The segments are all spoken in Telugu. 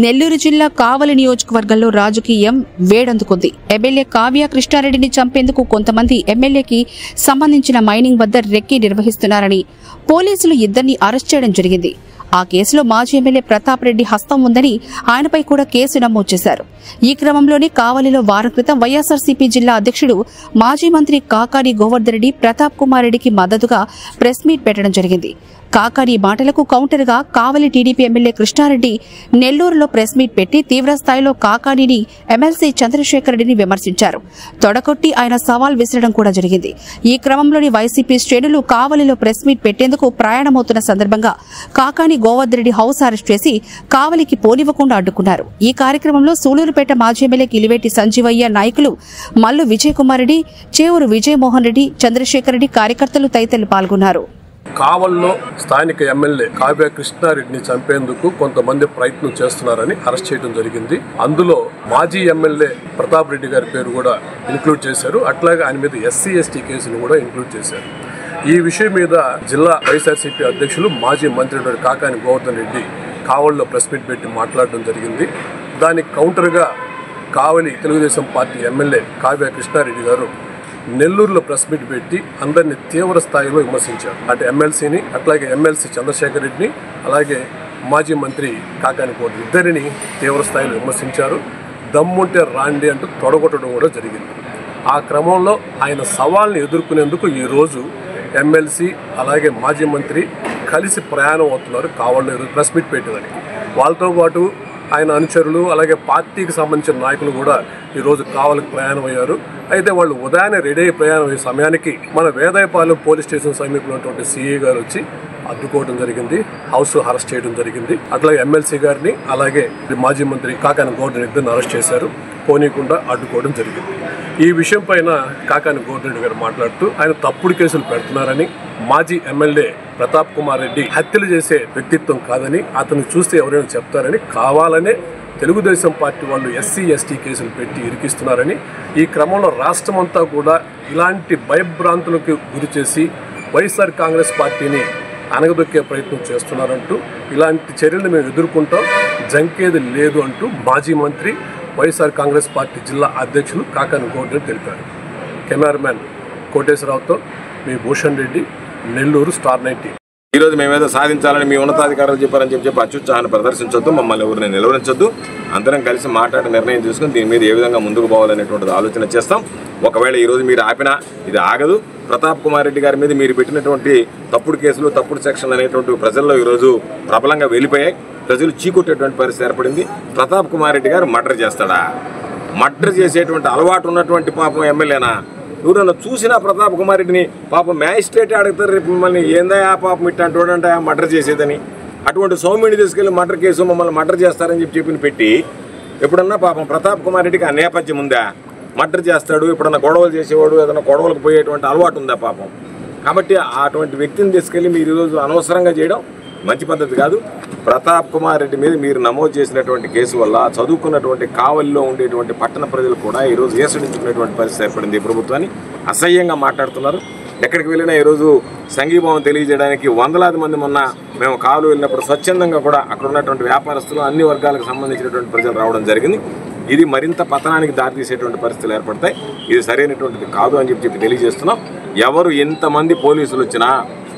నెల్లూరు జిల్లా కావలి నియోజకవర్గంలో రాజకీయం వేడందుకుంది. ఎమ్మెల్యే కావ్య కృష్ణారెడ్డిని చంపేందుకు కొంతమంది ఎమ్మెల్యేకి సంబంధించిన మైనింగ్ వద్ద రెక్కి నిర్వహిస్తున్నారని పోలీసులు ఇద్దరిని అరెస్ట్ చేయడం జరిగింది. ఆ కేసులో మాజీ ఎమ్మెల్యే ప్రతాప్ రెడ్డి హస్తం ఉందని ఆయనపై కూడా కేసు నమోదు చేశారు. ఈ క్రమంలోనే కావలిలో వారం క్రితం వైఎస్ఆర్సీపీ జిల్లా అధ్యక్షుడు మాజీ మంత్రి కాకాని గోవర్ధన్ రెడ్డి ప్రతాప్ కుమార్ రెడ్డికి మద్దతుగా ప్రెస్ మీట్ పెట్టడం జరిగింది. కాకాని మాటలకు కౌంటర్గా కావలి టీడీపీ ఎమ్మెల్యే కృష్ణారెడ్డి నెల్లూరులో ప్రెస్ మీట్ పెట్టి తీవ్రస్థాయిలో కాకానిని ఎమ్మెల్సీ చంద్రశేఖర్ రెడ్డిని విమర్శించారు. తొడగొట్టి ఆయన సవాల్ విసరడం కూడా జరిగింది. ఈ క్రమంలోని వైసీపీ శ్రేణులు కావలిలో ప్రెస్ మీట్ పెట్టేందుకు ప్రయాణమవుతున్న సందర్భంగా కాకాని గోవర్ధన్ రెడ్డి హౌస్ అరెస్ట్ చేసి కావలికి పోనివ్వకుండా అడ్డుకున్నారు. ఈ కార్యక్రమంలో సూలూరుపేట మాజీ ఎమ్మెల్యే కిలివేటి సంజీవయ్య, నాయకులు మల్లు విజయ్ కుమార్ రెడ్డి, చేవూరు విజయమోహన్ రెడ్డి, చంద్రశేఖర్ రెడ్డి కార్యకర్తలు తదితరులు పాల్గొన్నారు. కావల్లో స్థానిక ఎమ్మెల్యే కావ్య కృష్ణారెడ్డిని చంపేందుకు కొంతమంది ప్రయత్నం చేస్తున్నారని అరెస్ట్ చేయడం జరిగింది. అందులో మాజీ ఎమ్మెల్యే ప్రతాప్ రెడ్డి గారి పేరు కూడా ఇంక్లూడ్ చేశారు. అట్లాగే ఆయన మీద SC/ST కేసును కూడా ఇంక్లూడ్ చేశారు. ఈ విషయం మీద జిల్లా వైఎస్ఆర్సీపీ అధ్యక్షులు మాజీ మంత్రి కాకాని గోవర్ధన్ రెడ్డి కావల్లో ప్రెస్ మీట్ పెట్టి మాట్లాడడం జరిగింది. దానికి కౌంటర్గా కావలి తెలుగుదేశం పార్టీ ఎమ్మెల్యే కావ్య కృష్ణారెడ్డి గారు నెల్లూరులో ప్రెస్ మీట్ పెట్టి అందరినీ తీవ్ర స్థాయిలో విమర్శించారు. అటు ఎమ్మెల్సీని, అట్లాగే ఎమ్మెల్సీ చంద్రశేఖర్ రెడ్డిని, అలాగే మాజీ మంత్రి కాకాని గోవర్ధన్ ఇద్దరిని తీవ్ర స్థాయిలో విమర్శించారు. దమ్ముంటే రాండి అంటూ తొడగొట్టడం కూడా జరిగింది. ఆ క్రమంలో ఆయన సవాల్ని ఎదుర్కొనేందుకు ఈరోజు ఎమ్మెల్సీ అలాగే మాజీ మంత్రి కలిసి ప్రయాణం అవుతున్నారు కావల్లో ఈరోజు ప్రెస్ మీట్ పెట్టేదానికి. వాళ్ళతో పాటు ఆయన అనుచరులు అలాగే పార్టీకి సంబంధించిన నాయకులు కూడా ఈరోజు కావలికి ప్రయాణం అయ్యారు. అయితే వాళ్ళు ఉదయాన్నే రెడీ అయ్యి ప్రయాణం అయ్యే సమయానికి మన వేదాయపాలెం పోలీస్ స్టేషన్ సమీపంలో ఉన్నటువంటి CA గారు వచ్చి అడ్డుకోవడం జరిగింది. హౌస్ అరెస్ట్ చేయడం జరిగింది. అట్లాగే ఎమ్మెల్సీ గారిని అలాగే మాజీ మంత్రి కాకాని గోవర్ధన్ ఇద్దరిని అరెస్ట్ చేశారు. పోనీకుండా అడ్డుకోవడం జరిగింది. ఈ విషయం పైన కాకాని గోవర్ధన్ రెడ్డి గారు మాట్లాడుతూ ఆయన తప్పుడు కేసులు పెడుతున్నారని, మాజీ ఎమ్మెల్యే ప్రతాప్ కుమార్ రెడ్డి హత్యలు చేసే వ్యక్తిత్వం కాదని, అతను చూస్తే ఎవరైనా చెప్తారని కావాలనే తెలుగుదేశం పార్టీ వాళ్ళు SC/ST కేసులు పెట్టి ఇరికిస్తున్నారని, ఈ క్రమంలో రాష్ట్రమంతా కూడా ఇలాంటి భయభ్రాంతులకు గురి చేసి వైఎస్ఆర్ కాంగ్రెస్ పార్టీని అనగదొక్కే ప్రయత్నం చేస్తున్నారంటూ, ఇలాంటి చర్యలు మేము ఎదుర్కొంటాం, జంకేది లేదు అంటూ మాజీ మంత్రి వైఎస్ఆర్ కాంగ్రెస్ పార్టీ జిల్లా అధ్యక్షులు కాకాని గోవర్ధన్ తెలిపారు. కెమెరామ్యాన్ కోటేశ్వరరావుతో మీ భూషణ్ రెడ్డి, నెల్లూరు, స్టార్ 90. ఈరోజు మేమేదో సాధించాలని మీ ఉన్నతాధికారులు చెప్పారని చెప్పి అత్యుత్సాహాన్ని ప్రదర్శించొద్దు, మమ్మల్ని ఎవరిని నిలవరించొద్దు. అందరం కలిసి మాట్లాడి నిర్ణయం తీసుకుని దీని మీద ఏ విధంగా ముందుకు పోవాలనేటువంటిది ఆలోచన చేస్తాం. ఒకవేళ ఈరోజు మీరు ఆపినా ఇది ఆగదు. ప్రతాప్ కుమార్ రెడ్డి గారి మీద మీరు పెట్టినటువంటి తప్పుడు కేసులు, తప్పుడు సెక్షన్లు అనేటువంటి ప్రజల్లో ఈరోజు ప్రబలంగా వెళ్ళిపోయాయి. ప్రజలు చీకొట్టేటువంటి పరిస్థితి ఏర్పడింది. ప్రతాప్ కుమార్ రెడ్డి గారు మర్డర్ చేస్తాడా? మర్డర్ చేసేటువంటి అలవాటు ఉన్నటువంటి పాపం ఎమ్మెల్యేనా? ఎవరన్నా చూసినా ప్రతాప్ కుమార్ రెడ్డిని పాపం మ్యాజిస్ట్రేట్ అడుగుతారు, రేపు మిమ్మల్ని ఏందా ఆ పాపం ఇట్టంటే మర్డర్ చేసేదని. అటువంటి సౌమ్యుడిని తీసుకెళ్లి మర్డర్ కేసు మమ్మల్ని మర్డర్ చేస్తారని చెప్పి పెట్టి ఎప్పుడన్నా పాపం ప్రతాప్ కుమార్ రెడ్డికి ఆ నేపథ్యం ఉందా? మర్డర్ చేస్తాడు, ఎప్పుడన్నా గొడవలు చేసేవాడు, ఏదైనా గొడవలకు పోయేటువంటి అలవాటు ఉందా పాపం? కాబట్టి అటువంటి వ్యక్తిని తీసుకెళ్ళి మీరు ఈరోజు అనవసరంగా చేయడం మంచి పద్ధతి కాదు. ప్రతాప్ కుమార్ రెడ్డి మీద మీరు నమోదు చేసినటువంటి కేసు వల్ల చదువుకున్నటువంటి కావలిలో ఉండేటువంటి పట్టణ ప్రజలు కూడా ఈరోజు ఏసడించుకునేటువంటి పరిస్థితి ఏర్పడింది. ప్రభుత్వాన్ని అసహ్యంగా మాట్లాడుతున్నారు. ఎక్కడికి వెళ్ళినా ఈరోజు సంఘీభావం తెలియజేయడానికి వందలాది మంది మొన్న మేము కావలి వెళ్ళినప్పుడు స్వచ్ఛందంగా కూడా అక్కడ ఉన్నటువంటి వ్యాపారస్తులు, అన్ని వర్గాలకు సంబంధించినటువంటి ప్రజలు రావడం జరిగింది. ఇది మరింత పతనానికి దారితీసేటువంటి పరిస్థితులు ఏర్పడతాయి. ఇది సరైనటువంటిది కాదు అని చెప్పి తెలియజేస్తున్నాం. ఎవరు ఎంతమంది పోలీసులు వచ్చినా,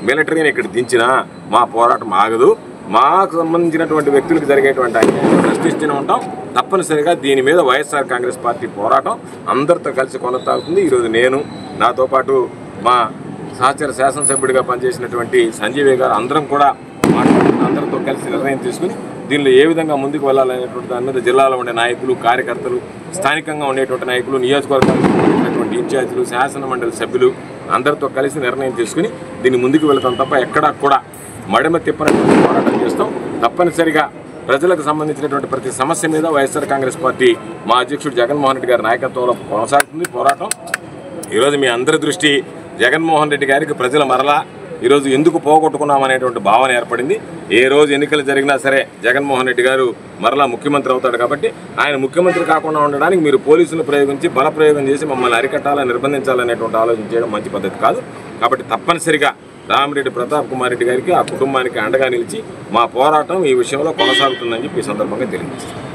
మిలిటరీని ఇక్కడ దించినా మా పోరాటం ఆగదు. మాకు సంబంధించినటువంటి వ్యక్తులకు జరిగేటువంటి అన్యాయాన్ని ప్రశ్నిస్తూనే ఉంటాం. తప్పనిసరిగా దీని మీద వైఎస్ఆర్ కాంగ్రెస్ పార్టీ పోరాటం అందరితో కలిసి కొనసాగుతుంది. ఈరోజు నేను, నాతో పాటు మా సహచర శాసనసభ్యుడిగా పనిచేసినటువంటి సంజీవయ్య గారు అందరం కూడా మాట్లాడుతున్న అందరితో కలిసి నిర్ణయం తీసుకుని దీనిలో ఏ విధంగా ముందుకు వెళ్ళాలనేటువంటి దాని మీద జిల్లాలో ఉండే నాయకులు, కార్యకర్తలు, స్థానికంగా ఉండేటువంటి నాయకులు, నియోజకవర్గాలకు ఉండేటువంటి ఇన్ఛార్జీలు, శాసన మండలి సభ్యులు అందరితో కలిసి నిర్ణయం తీసుకుని దీన్ని ముందుకు వెళ్తాం తప్ప ఎక్కడా కూడా మడిమ తిప్పనటువంటి పోరాటం చేస్తాం. తప్పనిసరిగా ప్రజలకు సంబంధించినటువంటి ప్రతి సమస్య మీద వైఎస్ఆర్ కాంగ్రెస్ పార్టీ మా అధ్యక్షుడు జగన్మోహన్ రెడ్డి గారి నాయకత్వంలో కొనసాగుతుంది పోరాటం. ఈరోజు మీ అందరి దృష్టి జగన్మోహన్ రెడ్డి గారికి ప్రజల మరలా ఈరోజు ఎందుకు పోగొట్టుకున్నామనేటువంటి భావన ఏర్పడింది. ఏ రోజు ఎన్నికలు జరిగినా సరే జగన్మోహన్ రెడ్డి గారు మరలా ముఖ్యమంత్రి అవుతాడు. కాబట్టి ఆయన ముఖ్యమంత్రి కాకుండా ఉండడానికి మీరు పోలీసులు ప్రయోగించి బల ప్రయోగం చేసి మమ్మల్ని అరికట్టాలని, నిర్బంధించాలనేటువంటి ఆలోచన చేయడం మంచి పద్ధతి కాదు. కాబట్టి తప్పనిసరిగా రామిరెడ్డి ప్రతాప్ కుమార్ రెడ్డి గారికి, ఆ కుటుంబానికి అండగా నిలిచి మా పోరాటం ఈ విషయంలో కొనసాగుతుందని చెప్పి ఈ సందర్భంగా తెలియజేస్తాం.